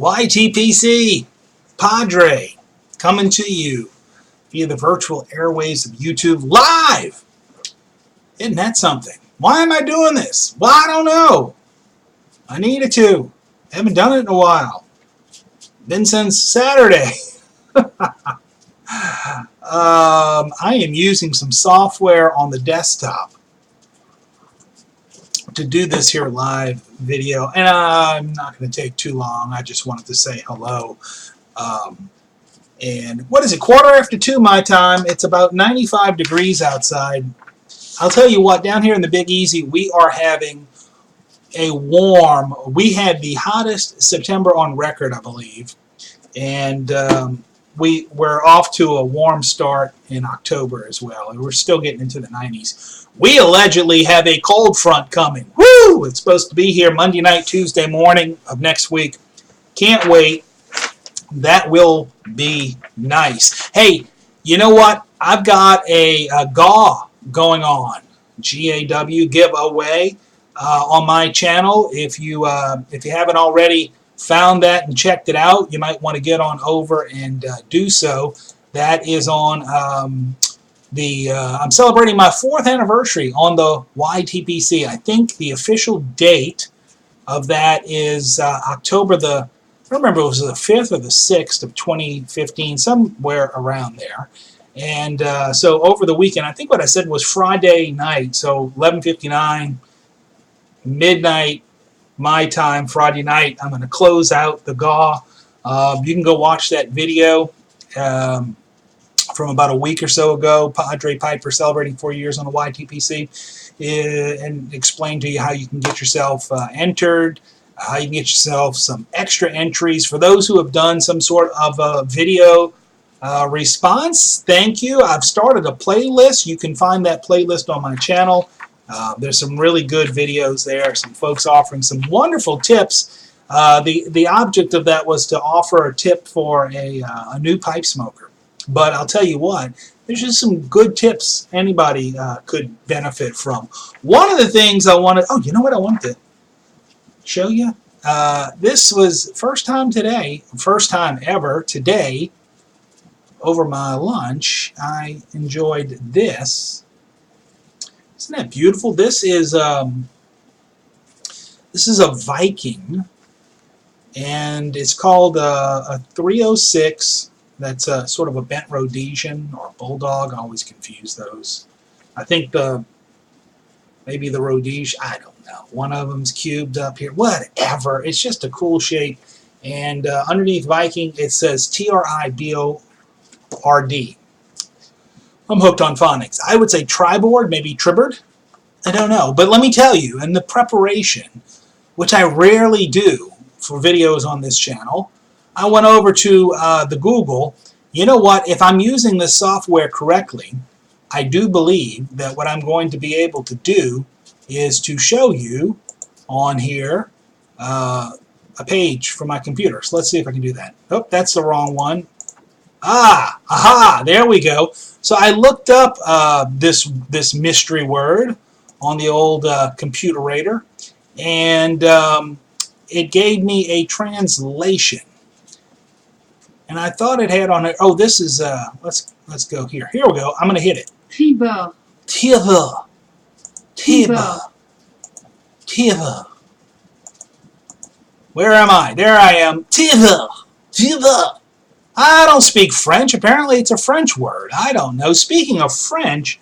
YTPC, Padre, coming to you via the virtual airwaves of YouTube live. Isn't that something? Why am I doing this? Well, I don't know. I needed to. Haven't done it in a while. Been since Saturday. I am using some software on the desktop to do this here live video, and I'm not going to take too long. I just wanted to say hello. And what is it, 1:45 my time? It's about 95 degrees outside. I'll tell you what, down here in the Big Easy, we are having a warm, we had the hottest September on record, I believe, and we're off to a warm start in October as well, and we're still getting into the 90s. We allegedly have a cold front coming. Woo! It's supposed to be here Monday night, Tuesday morning of next week. Can't wait. That will be nice. Hey, you know what? I've got a GAW going on, GAW giveaway on my channel. If you haven't already found that and checked it out, you might want to get on over and do so. That is on I'm celebrating my 4th anniversary on the YTPC. I think the official date of that is October the, I don't remember if it was the 5th or the 6th of 2015, somewhere around there. And so over the weekend, I think what I said was Friday night, so 11:59, midnight, my time, Friday night, I'm going to close out the GAW. You can go watch that video from about a week or so ago, Padre Piper celebrating 4 years on the YTPC, and explain to you how you can get yourself entered, how you can get yourself some extra entries. For those who have done some sort of a video response, thank you. I've started a playlist. You can find that playlist on my channel. There's some really good videos there, some folks offering some wonderful tips. The object of that was to offer a tip for a new pipe smoker. But I'll tell you what, there's just some good tips anybody could benefit from. One of the things I wanted, oh, you know what I wanted to show you? This was first time ever today, over my lunch, I enjoyed this. Isn't that beautiful? This is a Viking, and it's called a 306. That's sort of a bent Rhodesian or Bulldog. I always confuse those. I think maybe the Rhodesian, I don't know. One of them's cubed up here. Whatever. It's just a cool shape. And underneath Viking, it says TRIBORD. I'm hooked on phonics. I would say triboard, maybe tribord. I don't know. But let me tell you, in the preparation, which I rarely do for videos on this channel, I went over to the Google. You know what? If I'm using this software correctly, I do believe that what I'm going to be able to do is to show you on here a page from my computer. So let's see if I can do that. Oh, that's the wrong one. Aha, there we go. So I looked up this mystery word on the old computerator, and it gave me a translation. And I thought it had on it. Oh, this is let's go here. Here we go. I'm going to hit it. Tiba. Tiba. Tiba. Tiba. Where am I? There I am. Tiba. Tiba. I don't speak French. Apparently it's a French word. I don't know. Speaking of French,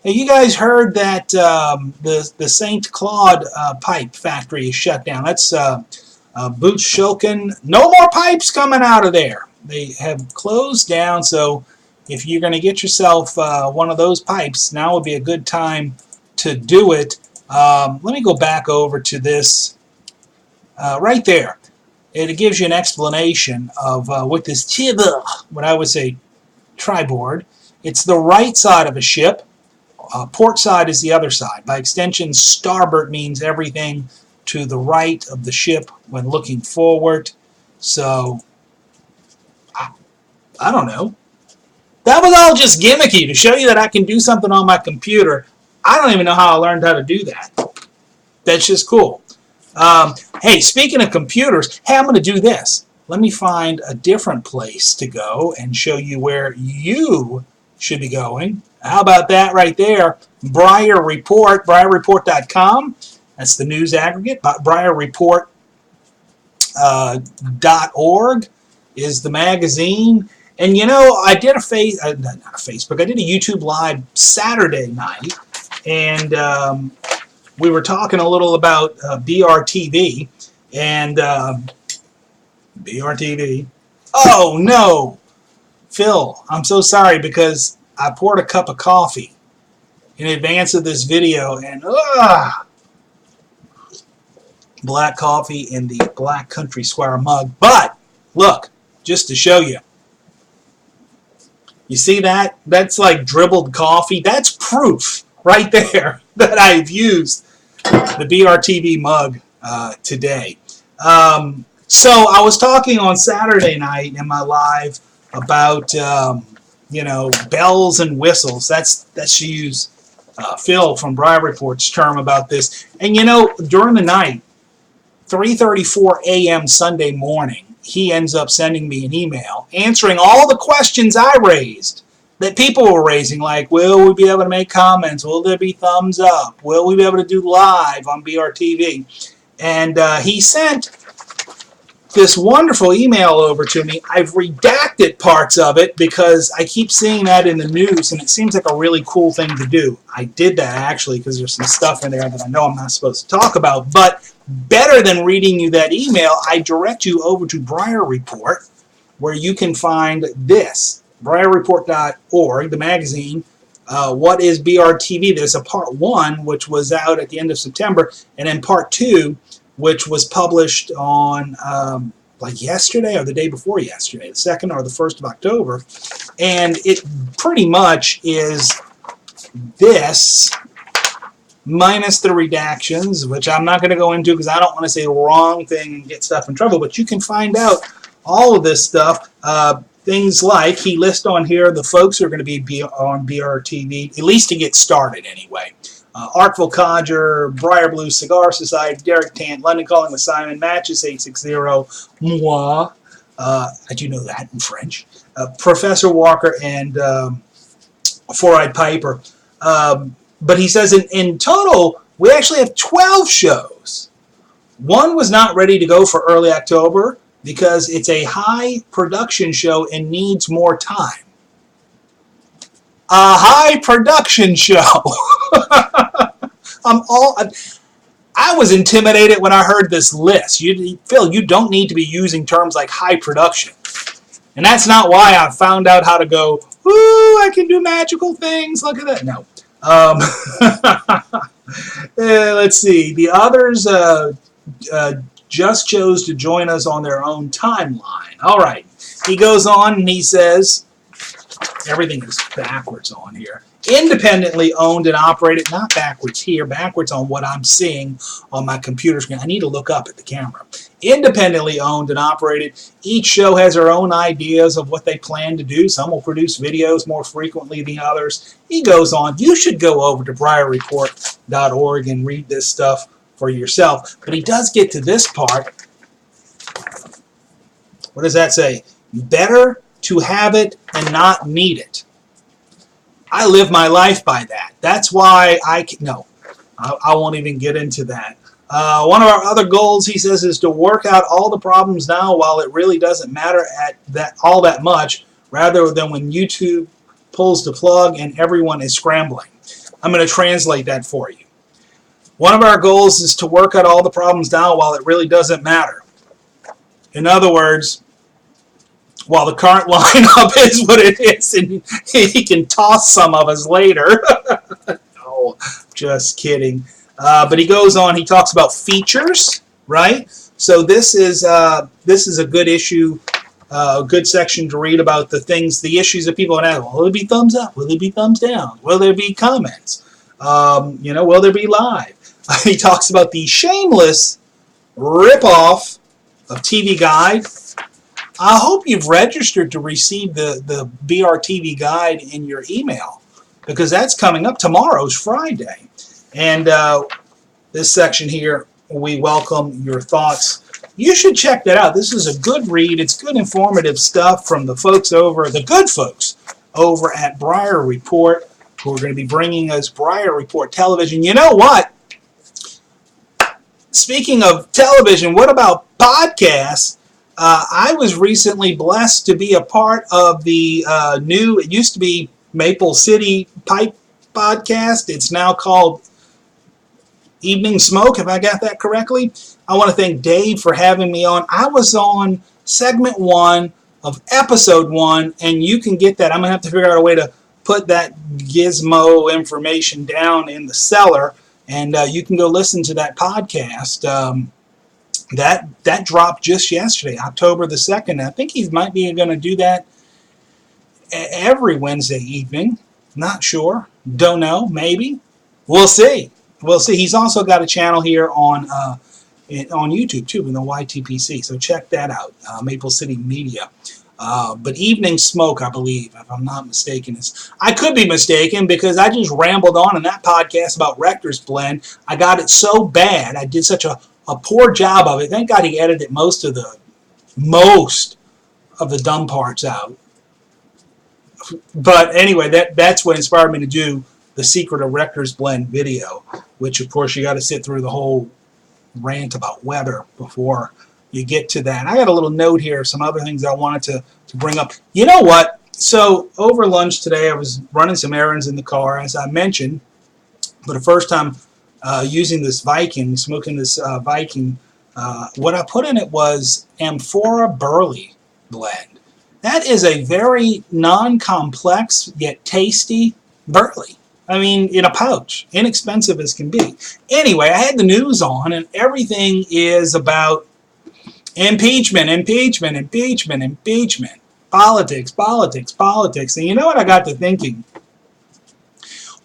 have you guys heard that the St. Claude pipe factory is shut down? That's Boots Shilkin. No more pipes coming out of there. They have closed down, so if you're going to get yourself one of those pipes, now would be a good time to do it. Let me go back over to this right there. It gives you an explanation of what this tiba, what I would say triboard. It's the right side of a ship. Port side is the other side. By extension, starboard means everything to the right of the ship when looking forward. So, I don't know. That was all just gimmicky to show you that I can do something on my computer. I don't even know how I learned how to do that. That's just cool. Hey, speaking of computers, hey, I'm going to do this. let me find a different place to go and show you where you should be going. How about that right there? Briar Report, BriarReport.com. That's the news aggregate. BriarReport.org is the magazine. And you know, I did not a Facebook, I did a YouTube Live Saturday night, and we were talking a little about BRTV, and BRTV. Oh no, Phil, I'm so sorry because I poured a cup of coffee in advance of this video, and black coffee in the Black Country Squire mug. But look, just to show you. You see that? That's like dribbled coffee. That's proof right there that I've used the BRTV mug today. So I was talking on Saturday night in my live about you know, bells and whistles. That's to use Phil from Briar Report's term about this. And you know, during the night, 3:34 a.m. Sunday morning, he ends up sending me an email answering all the questions I raised that people were raising, like, will we be able to make comments? Will there be thumbs up? Will we be able to do live on BRTV? And he sent this wonderful email over to me. I've redacted parts of it because I keep seeing that in the news, and it seems like a really cool thing to do. I did that actually because there's some stuff in there that I know I'm not supposed to talk about, but better than reading you that email, I direct you over to Briar Report, where you can find this, BriarReport.org, the magazine. What is BRTV? There's a part 1, which was out at the end of September, and then part 2, which was published on like yesterday or the day before yesterday, the 2nd or the 1st of October. And it pretty much is this, minus the redactions, which I'm not going to go into because I don't want to say the wrong thing and get stuff in trouble, but you can find out all of this stuff. Things like, he lists on here the folks who are going to be on BRTV, at least to get started anyway. Artful Codger, Briar Blue Cigar Society, Derek Tant, London Calling with Simon, Matches 860, Moi, I do know that in French, Professor Walker, and Four-Eyed Piper. But he says in total, we actually have 12 shows. One was not ready to go for early October because it's a high production show and needs more time. A high production show. I was intimidated when I heard this list. Phil, you don't need to be using terms like high production. And that's not why I found out how to go, ooh, I can do magical things. Look at that. No. Let's see. The others just chose to join us on their own timeline. All right. He goes on and he says, everything is backwards on here. Independently owned and operated, not backwards here, backwards on what I'm seeing on my computer screen. I need to look up at the camera. Independently owned and operated. Each show has their own ideas of what they plan to do. Some will produce videos more frequently than others. He goes on. You should go over to BriarReport.org and read this stuff for yourself. But he does get to this part. What does that say? Better to have it and not need it. I live my life by that. That's why I won't even get into that. One of our other goals, he says, is to work out all the problems now while it really doesn't matter all that much, rather than when YouTube pulls the plug and everyone is scrambling. I'm going to translate that for you. One of our goals is to work out all the problems now while it really doesn't matter. In other words, while the current lineup is what it is, and he can toss some of us later. No, just kidding. But he goes on. He talks about features, right? So this is a good issue, a good section to read about the issues that people have. Will there be thumbs up? Will there be thumbs down? Will there be comments? Will there be live? He talks about the shameless ripoff of TV Guide. I hope you've registered to receive the BRTV Guide in your email, because that's coming up. Tomorrow's Friday. And this section here, we welcome your thoughts. You should check that out. This is a good read. It's good informative stuff from the good folks over at Briar Report, who are going to be bringing us Briar Report Television. You know what? Speaking of television, what about podcasts? I was recently blessed to be a part of the it used to be Maple City Pipe podcast. It's now called Evening Smoke, if I got that correctly. I want to thank Dave for having me on. I was on segment 1 of episode 1, and you can get that. I'm going to have to figure out a way to put that gizmo information down in the cellar, and you can go listen to that podcast. That dropped just yesterday, October the 2nd. I think he might be going to do that every Wednesday evening. Not sure. Don't know. Maybe. We'll see. We'll see. He's also got a channel here on YouTube too, in the YTPC. So check that out. Maple City Media. But Evening Smoke, I believe, if I'm not mistaken, I could be mistaken because I just rambled on in that podcast about Rector's Blend. I got it so bad. I did such a poor job of it. Thank God he edited most of the dumb parts out. But anyway, that's what inspired me to do the Secret of Rector's Blend video, which of course you got to sit through the whole rant about weather before you get to that. I got a little note here of some other things I wanted to bring up. You know what? So over lunch today, I was running some errands in the car, as I mentioned, for the first time using this Viking, smoking this Viking. What I put in it was Amphora Burley blend. That is a very non-complex yet tasty Burley. I mean, in a pouch, inexpensive as can be. Anyway, I had the news on, and everything is about impeachment, impeachment, impeachment, impeachment, politics, politics, politics. And you know what I got to thinking?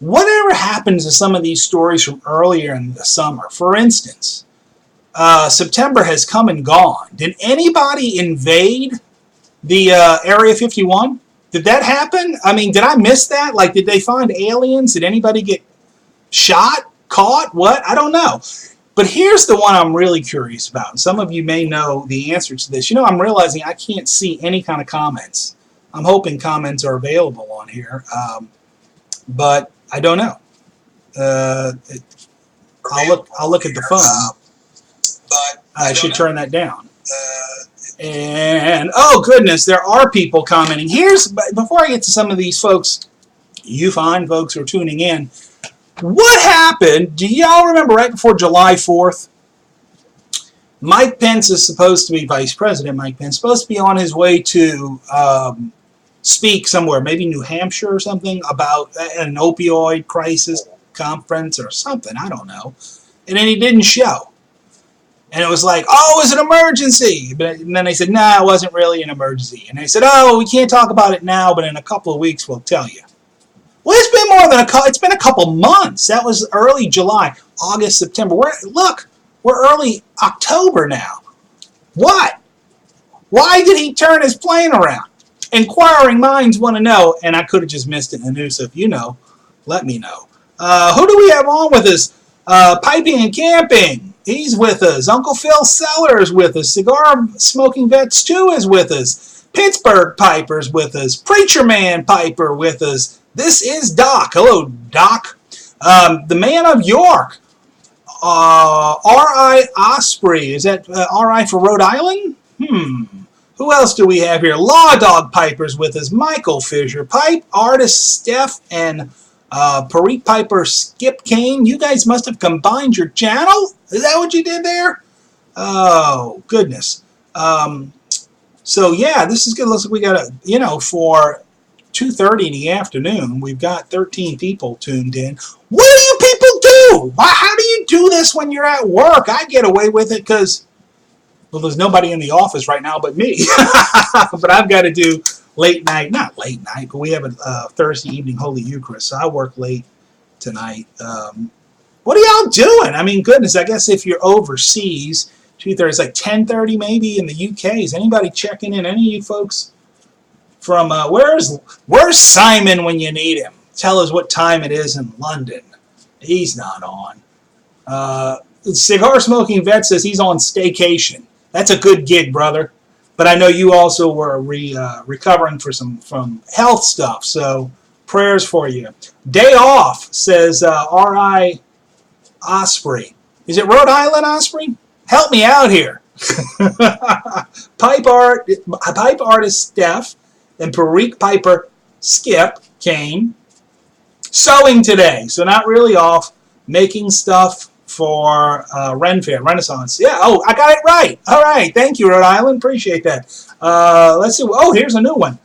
Whatever happens to some of these stories from earlier in the summer? For instance, September has come and gone. Did anybody invade the Area 51? Did that happen? I mean, did I miss that? Like, did they find aliens? Did anybody get shot, caught, what? I don't know. But here's the one I'm really curious about. And some of you may know the answer to this. You know, I'm realizing I can't see any kind of comments. I'm hoping comments are available on here. But I don't know. I'll look at the phone. But I should turn that down. And oh goodness, there are people commenting. Before I get to some of these folks, you fine folks who are tuning in, what happened? Do y'all remember right before July 4th? Mike Pence is supposed to be, Vice President Mike Pence, supposed to be on his way to speak somewhere, maybe New Hampshire or something, about an opioid crisis conference or something, I don't know. And then he didn't show. And it was like, oh, it's an emergency. And then they said, nah, it wasn't really an emergency. And they said, oh, we can't talk about it now, but in a couple of weeks we'll tell you. Well, it's been more than it's been a couple months. That was early July, August, September. We're early October now. What? Why did he turn his plane around? Inquiring minds want to know, and I could have just missed it in the news. So if you know, let me know. Who do we have on with us? Piping and Camping. He's with us. Uncle Phil Sellers with us. Cigar Smoking Vets 2 is with us. Pittsburgh Piper's with us. Preacher Man Piper with us. This is Doc. Hello, Doc. The man of York. R.I. Osprey. Is that R.I. for Rhode Island? Who else do we have here? Law Dog Piper's with us. Michael Fisher. Pipe Artist Steph and Parik Piper Skip Kane. You guys must have combined your channel? Is that what you did there? Oh, goodness. So, yeah, this is good. Looks like we got for 2:30 in the afternoon, we've got 13 people tuned in. What do you people do? How do you do this when you're at work? I get away with it because, well, there's nobody in the office right now but me. But I've got to do late night, not late night, but we have a Thursday evening Holy Eucharist, so I work late tonight. What are y'all doing? I mean, goodness, I guess if you're overseas, 2:30, it's like 10:30 maybe in the UK. Is anybody checking in? Any of you folks from, where's Simon when you need him? Tell us what time it is in London. He's not on. Cigar Smoking Vet says he's on staycation. That's a good gig, brother. But I know you also were recovering from health stuff, so prayers for you. Day off, says R.I. Osprey. Is it Rhode Island, Osprey? Help me out here. Pipe artist Steph and Perique Piper Skip came sewing today, so not really off, making stuff for Ren Fair, Renaissance. Yeah, oh, I got it right. All right, thank you, Rhode Island. Appreciate that. Let's see. Oh, here's a new one.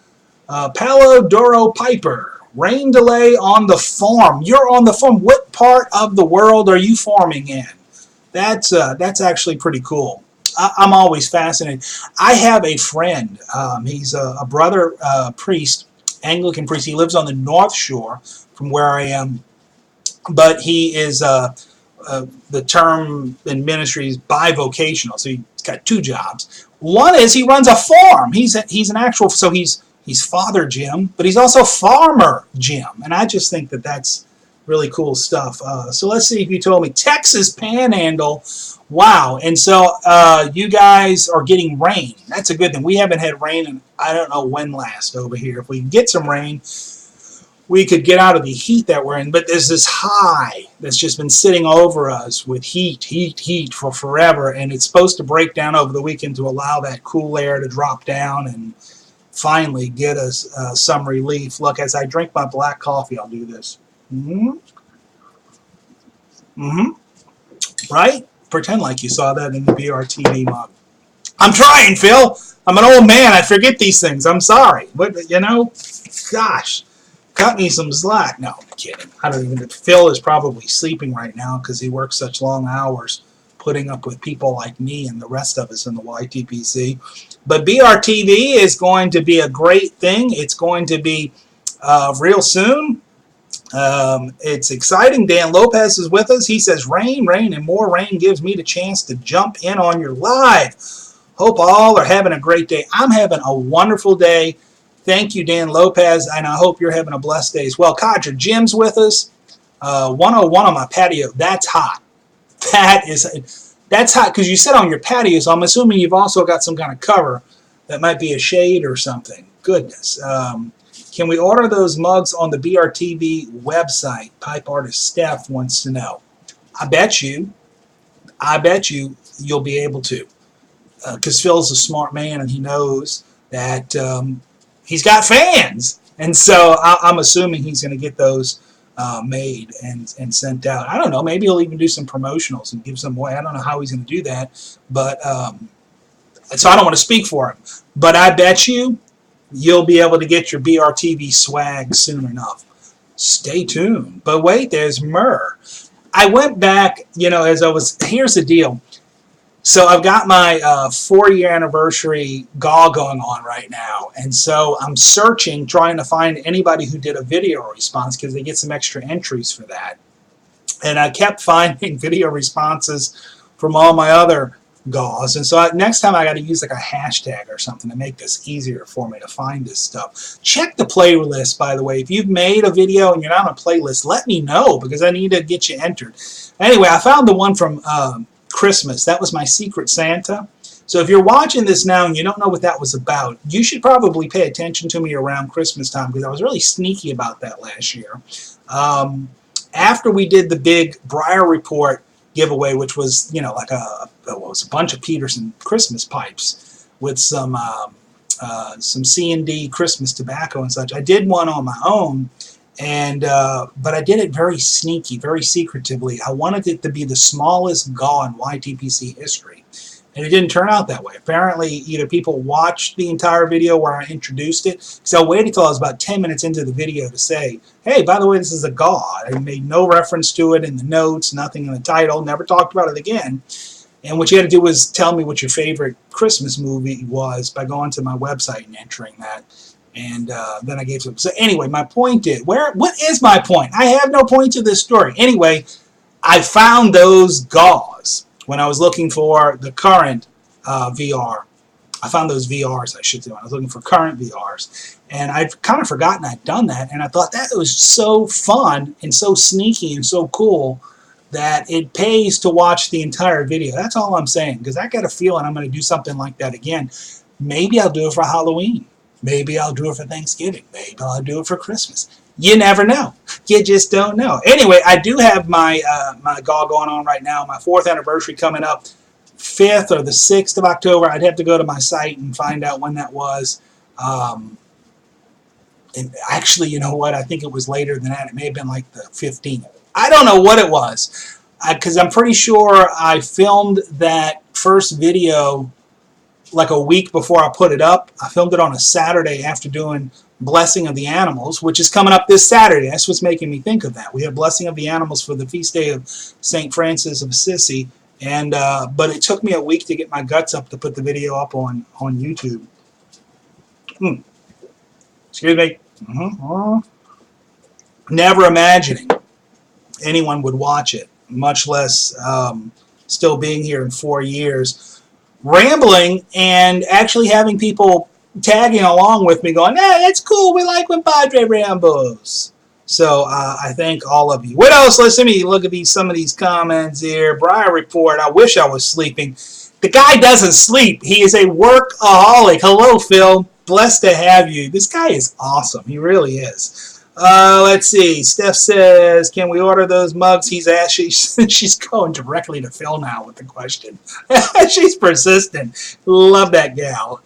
Palo Duro Piper. Rain delay on the farm. You're on the farm. What part of the world are you farming in? That's actually pretty cool. I'm always fascinated. I have a friend. He's a brother priest, Anglican priest. He lives on the North Shore from where I am, but he is the term in ministry is bivocational. So he's got two jobs. One is he runs a farm. He's an actual. So he's Father Jim, but he's also Farmer Jim, and I just think that that's really cool stuff. So let's see if you told me Texas Panhandle. Wow. And so you guys are getting rain. That's a good thing. We haven't had rain in I don't know when last over here. If we can get some rain, we could get out of the heat that we're in. But there's this high that's just been sitting over us with heat for forever. And it's supposed to break down over the weekend to allow that cool air to drop down and finally get us some relief. Look, as I drink my black coffee, I'll do this. Right? Pretend like you saw that in the BRTV mug. I'm trying, Phil. I'm an old man. I forget these things. I'm sorry. But, gosh, cut me some slack. No, I'm kidding. I don't even. Phil is probably sleeping right now because he works such long hours putting up with people like me and the rest of us in the YTPC. But BRTV is going to be a great thing. It's going to be real soon. It's exciting. Dan Lopez is with us. He says, rain, and more rain gives me the chance to jump in on your live. Hope all are having a great day. I'm having a wonderful day. Thank you, Dan Lopez, and I hope you're having a blessed day as well. Codger Jim's with us. 101 on my patio. That's hot. That's hot because you sit on your patio, so I'm assuming you've also got some kind of cover that might be a shade or something. Goodness. Can we order those mugs on the BRTV website? Pipe artist Steph wants to know. I bet you you'll be able to. Because Phil's a smart man and he knows that he's got fans. And so I'm assuming he's going to get those made and sent out. I don't know. Maybe he'll even do some promotionals and give some away. I don't know how he's going to do that. But so I don't want to speak for him. But I bet you'll be able to get your BRTV swag soon enough. Stay tuned. But wait, there's Myrrh. I went back, here's the deal. So I've got my 4-year anniversary GAW going on right now. And so I'm searching, trying to find anybody who did a video response because they get some extra entries for that. And I kept finding video responses from all my other GAWs. And so next time I got to use like a hashtag or something to make this easier for me to find this stuff. Check the playlist, by the way. If you've made a video and you're not on a playlist, let me know because I need to get you entered. Anyway, I found the one from Christmas. That was my Secret Santa. So if you're watching this now and you don't know what that was about, you should probably pay attention to me around Christmas time because I was really sneaky about that last year. After we did the big Briar Report giveaway, which was, like a bunch of Peterson Christmas pipes with some C&D Christmas tobacco and such. I did one on my own, but I did it very sneaky, very secretively. I wanted it to be the smallest GAW in YTPC history, and it didn't turn out that way. Apparently, either people watched the entire video where I introduced it, so I waited until I was about 10 minutes into the video to say, hey, by the way, this is a GAW. I made no reference to it in the notes, nothing in the title, never talked about it again. And what you had to do was tell me what your favorite Christmas movie was by going to my website and entering that. And then I gave some. So anyway, my point is, what is my point? I have no point to this story. Anyway, I found those GAWs when I was looking for the current VR. I found those VRs, I should say. I was looking for current VRs. And I'd kind of forgotten I'd done that. And I thought that was so fun and so sneaky and so cool that it pays to watch the entire video. That's all I'm saying, because I got a feeling I'm going to do something like that again. Maybe I'll do it for Halloween. Maybe I'll do it for Thanksgiving. Maybe I'll do it for Christmas. You never know. You just don't know. Anyway, I do have my my gall going on right now. My 4th anniversary coming up, 5th or the 6th of October. I'd have to go to my site and find out when that was. And actually, you know what? I think it was later than that. It may have been like the 15th. I don't know what it was, because I'm pretty sure I filmed that first video like a week before I put it up. I filmed it on a Saturday after doing Blessing of the Animals, which is coming up this Saturday. That's what's making me think of that. We have Blessing of the Animals for the feast day of St. Francis of Assisi, and but it took me a week to get my guts up to put the video up on YouTube. Excuse me. Never imagining anyone would watch it, much less still being here in 4 years, rambling and actually having people tagging along with me going, hey, that's cool, we like when Padre rambles. So I thank all of you. What else? Let me look at some of these comments here. Briar Report, I wish I was sleeping. The guy doesn't sleep. He is a workaholic. Hello, Phil. Blessed to have you. This guy is awesome. He really is. Let's see. Steph says, can we order those mugs? He's asked. She's going directly to Phil now with the question. She's persistent. Love that gal.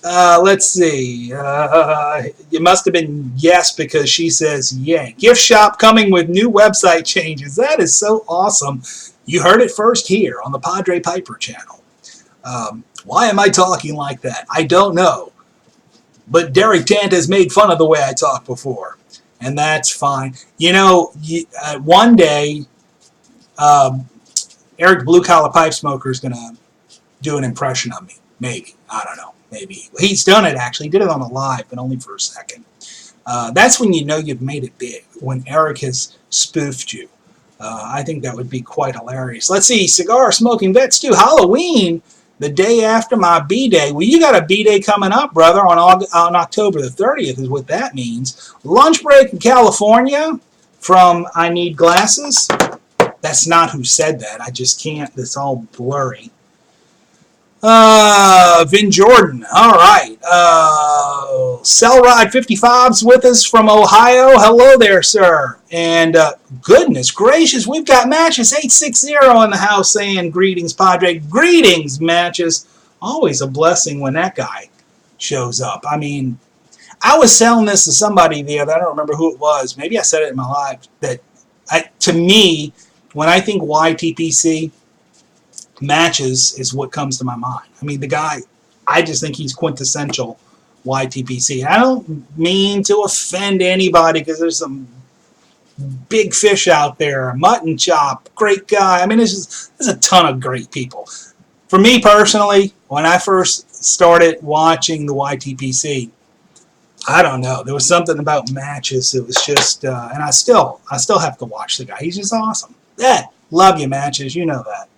Let's see. It must have been yes, because she says yay. Gift shop coming with new website changes. That is so awesome. You heard it first here on the Padre Piper channel. Why am I talking like that? I don't know. But Derek Tant has made fun of the way I talked before, and that's fine. You know, one day, Eric Blue Collar Pipe Smoker is going to do an impression of me. Maybe. I don't know. Maybe. He's done it, actually. He did it on a live, but only for a second. That's when you know you've made it big, when Eric has spoofed you. I think that would be quite hilarious. Let's see. Cigar Smoking Vets do Halloween the day after my B-Day. Well, you got a B-Day coming up, brother, on October the 30th is what that means. Lunch break in California from I Need Glasses. That's not who said that. I just can't. It's all blurry. Vin Jordan. All right. Cellrod 55's with us from Ohio. Hello there, sir. And goodness gracious, we've got Matches 860 in the house saying greetings, Padre. Greetings, Matches. Always a blessing when that guy shows up. I mean, I was selling this to somebody the other. I don't remember who it was. Maybe I said it in my live. That to me, when I think YTPC, Matches is what comes to my mind. I mean, the guy, I just think he's quintessential YTPC. I don't mean to offend anybody, because there's some big fish out there. Mutton Chop, great guy. I mean, there's a ton of great people. For me personally, when I first started watching the YTPC, I don't know. There was something about Matches. It was just, and I still have to watch the guy. He's just awesome. Yeah, love you, Matches. You know that.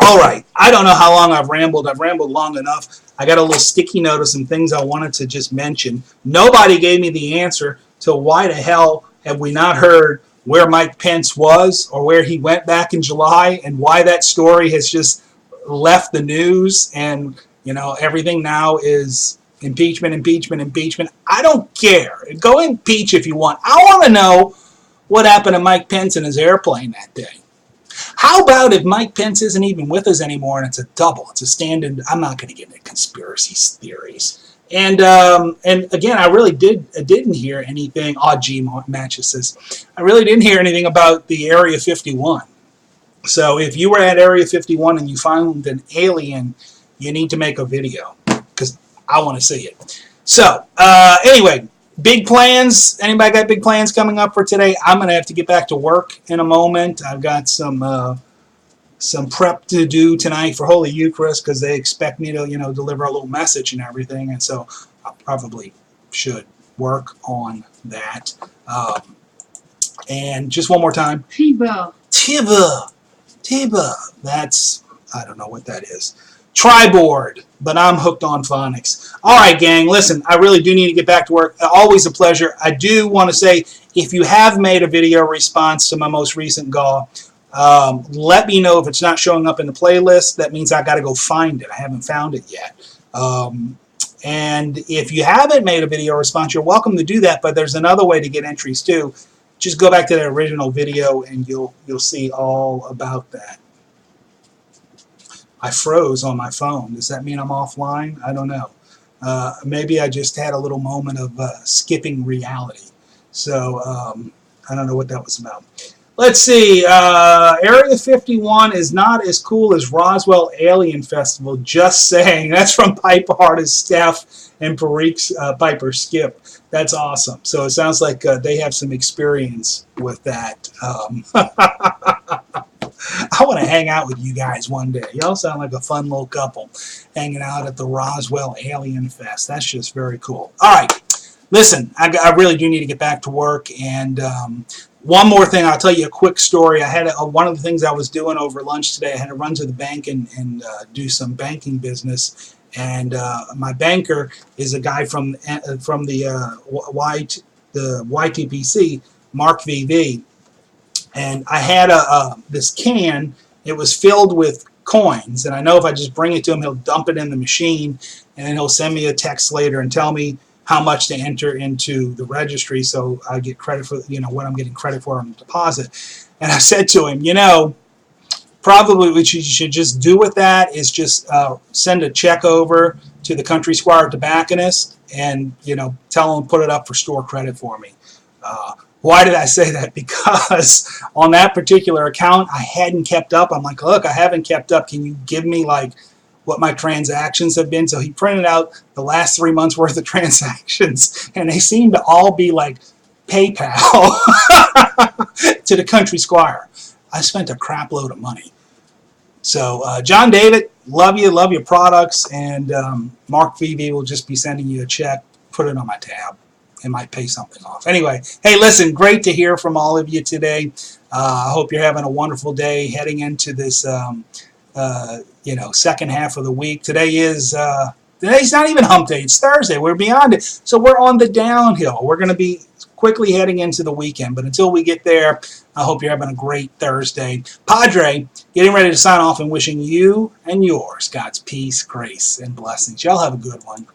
All right. I don't know how long I've rambled. I've rambled long enough. I got a little sticky note of some things I wanted to just mention. Nobody gave me the answer to why the hell have we not heard where Mike Pence was or where he went back in July, and why that story has just left the news, and, you know, everything now is impeachment, impeachment, impeachment. I don't care. Go impeach if you want. I want to know what happened to Mike Pence and his airplane that day. How about if Mike Pence isn't even with us anymore and it's a double? It's a stand-in. I'm not going to get into conspiracy theories. And again, I really didn't hear anything. G Matches says, I really didn't hear anything about the Area 51. So if you were at Area 51 and you found an alien, you need to make a video, because I want to see it. So anyway, big plans. Anybody got big plans coming up for today? I'm going to have to get back to work in a moment. I've got some prep to do tonight for Holy Eucharist, because they expect me to, deliver a little message and everything. And so I probably should work on that. And just one more time. Tiba. That's, I don't know what that is. Tri-board, but I'm hooked on phonics. All right, gang, listen, I really do need to get back to work. Always a pleasure. I do want to say, if you have made a video response to my most recent GAW, let me know if it's not showing up in the playlist. That means I got to go find it. I haven't found it yet. And if you haven't made a video response, you're welcome to do that, but there's another way to get entries too. Just go back to the original video and you'll see all about that. I froze on my phone. Does that mean I'm offline? I don't know. Maybe I just had a little moment of skipping reality. So I don't know what that was about. Let's see. Area 51 is not as cool as Roswell Alien Festival. Just saying. That's from Piper artist Steph and Piper Skip. That's awesome. So it sounds like they have some experience with that. I want to hang out with you guys one day. Y'all sound like a fun little couple hanging out at the Roswell Alien Fest. That's just very cool. All right. Listen, I really do need to get back to work. And one more thing, I'll tell you a quick story. I had one of the things I was doing over lunch today, I had to run to the bank and do some banking business. And my banker is a guy from the YTPC, Mark VV. And I had this can. It was filled with coins, and I know if I just bring it to him, he'll dump it in the machine, and then he'll send me a text later and tell me how much to enter into the registry, so I get credit for what I'm getting credit for on the deposit. And I said to him, probably what you should just do with that is just send a check over to the Country Squire tobacconist, and tell him to put it up for store credit for me. Why did I say that? Because on that particular account, I hadn't kept up. I'm like, look, I haven't kept up. Can you give me like what my transactions have been? So he printed out the last 3 months worth of transactions, and they seem to all be like PayPal to the Country Squire. I spent a crap load of money. So John David, love you, love your products, and Mark VV will just be sending you a check. Put it on my tab. It might pay something off. Anyway, hey, listen, great to hear from all of you today. I hope you're having a wonderful day heading into this, second half of the week. Today's not even hump day. It's Thursday. We're beyond it. So we're on the downhill. We're going to be quickly heading into the weekend. But until we get there, I hope you're having a great Thursday. Padre, getting ready to sign off and wishing you and yours God's peace, grace, and blessings. Y'all have a good one.